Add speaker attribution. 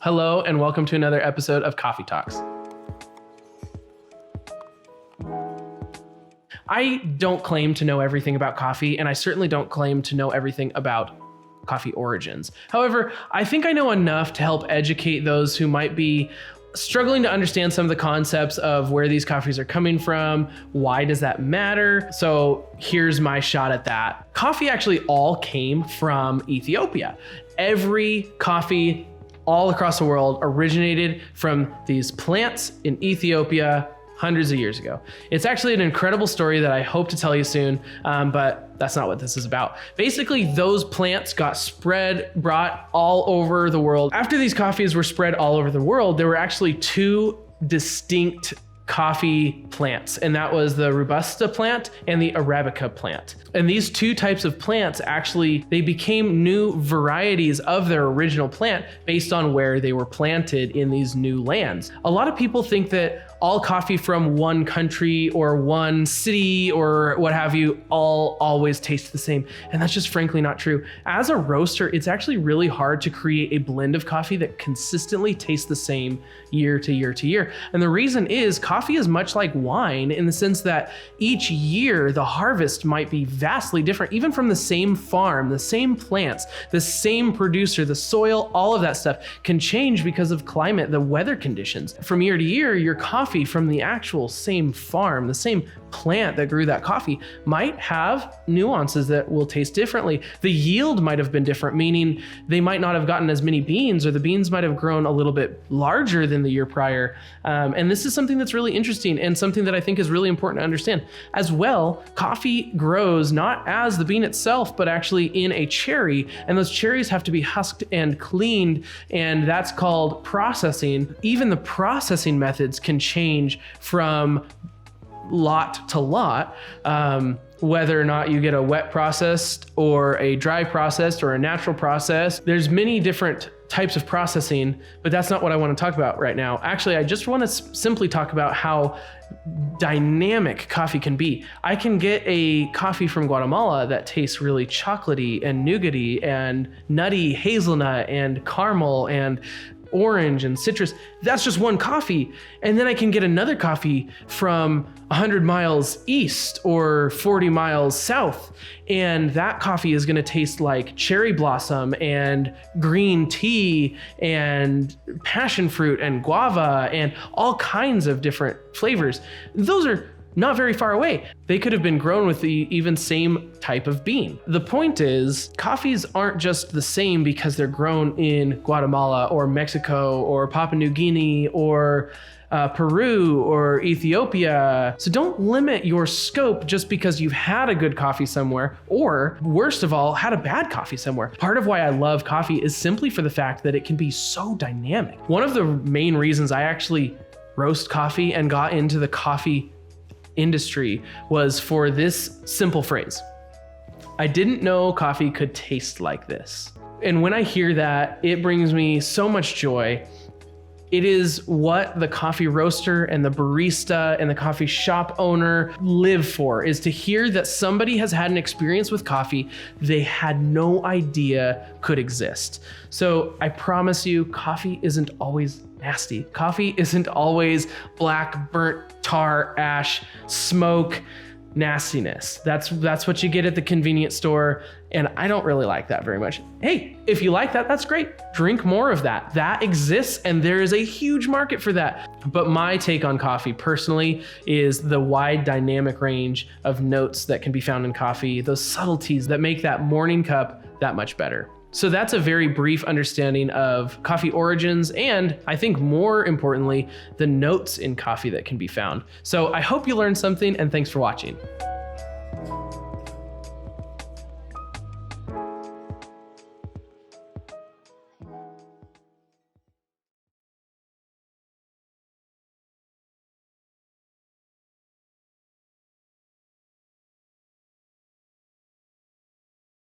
Speaker 1: Hello, and welcome to another episode of Coffee Talks. I don't claim to know everything about coffee, and I certainly don't claim to know everything about coffee origins. However, I think I know enough to help educate those who might be struggling to understand some of the concepts of where these coffees are coming from. Why does that matter? So here's my shot at that. Coffee actually all came from Ethiopia. Every coffee all across the world originated from these plants in Ethiopia hundreds of years ago. It's actually an incredible story that I hope to tell you soon, but that's not what this is about. Basically, those plants got brought all over the world. After these coffees were spread all over the world, there were actually two distinct coffee plants, and that was the Robusta plant and the Arabica plant. And these two types of plants actually, they became new varieties of their original plant based on where they were planted in these new lands. A lot of people think that all coffee from one country or one city or what have you all always taste the same. And that's just frankly not true. As a roaster, it's actually really hard to create a blend of coffee that consistently tastes the same year to year to year. And the reason is coffee is much like wine in the sense that each year the harvest might be vastly different, even from the same farm, the same plants, the same producer, the soil, all of that stuff can change because of climate, the weather conditions. From year to year, your coffee from the actual same farm, the same plant that grew that coffee might have nuances that will taste differently. The yield might have been different, meaning they might not have gotten as many beans, or the beans might have grown a little bit larger than the year prior. And this is something that's really interesting and something that I think is really important to understand. As well, coffee grows not as the bean itself, but actually in a cherry, and those cherries have to be husked and cleaned, and that's called processing. Even the processing methods can change from lot to lot, whether or not you get a wet processed or a dry processed or a natural process. There's many different types of processing, but that's not what I want to talk about right now. Actually, I just want to simply talk about how dynamic coffee can be. I can get a coffee from Guatemala that tastes really chocolatey and nougaty and nutty hazelnut and caramel and orange and citrus. That's just one coffee. And then I can get another coffee from 100 miles east or 40 miles south, and that coffee is going to taste like cherry blossom and green tea and passion fruit and guava and all kinds of different flavors. Those are not very far away. They could have been grown with the even same type of bean. The point is, coffees aren't just the same because they're grown in Guatemala or Mexico or Papua New Guinea or Peru or Ethiopia. So don't limit your scope just because you've had a good coffee somewhere, or worst of all, had a bad coffee somewhere. Part of why I love coffee is simply for the fact that it can be so dynamic. One of the main reasons I actually roast coffee and got into the coffee industry was for this simple phrase: I didn't know coffee could taste like this. And when I hear that, it brings me so much joy. It is what the coffee roaster and the barista and the coffee shop owner live for, is to hear that somebody has had an experience with coffee they had no idea could exist. So I promise you, coffee isn't always nasty. Coffee isn't always black, burnt, tar, ash, smoke, nastiness. That's what you get at the convenience store, and I don't really like that very much. Hey, if you like that, that's great. Drink more of that. That exists, and there is a huge market for that. But my take on coffee personally is the wide dynamic range of notes that can be found in coffee, those subtleties that make that morning cup that much better. So that's a very brief understanding of coffee origins, and I think more importantly, the notes in coffee that can be found. So I hope you learned something, and thanks for watching.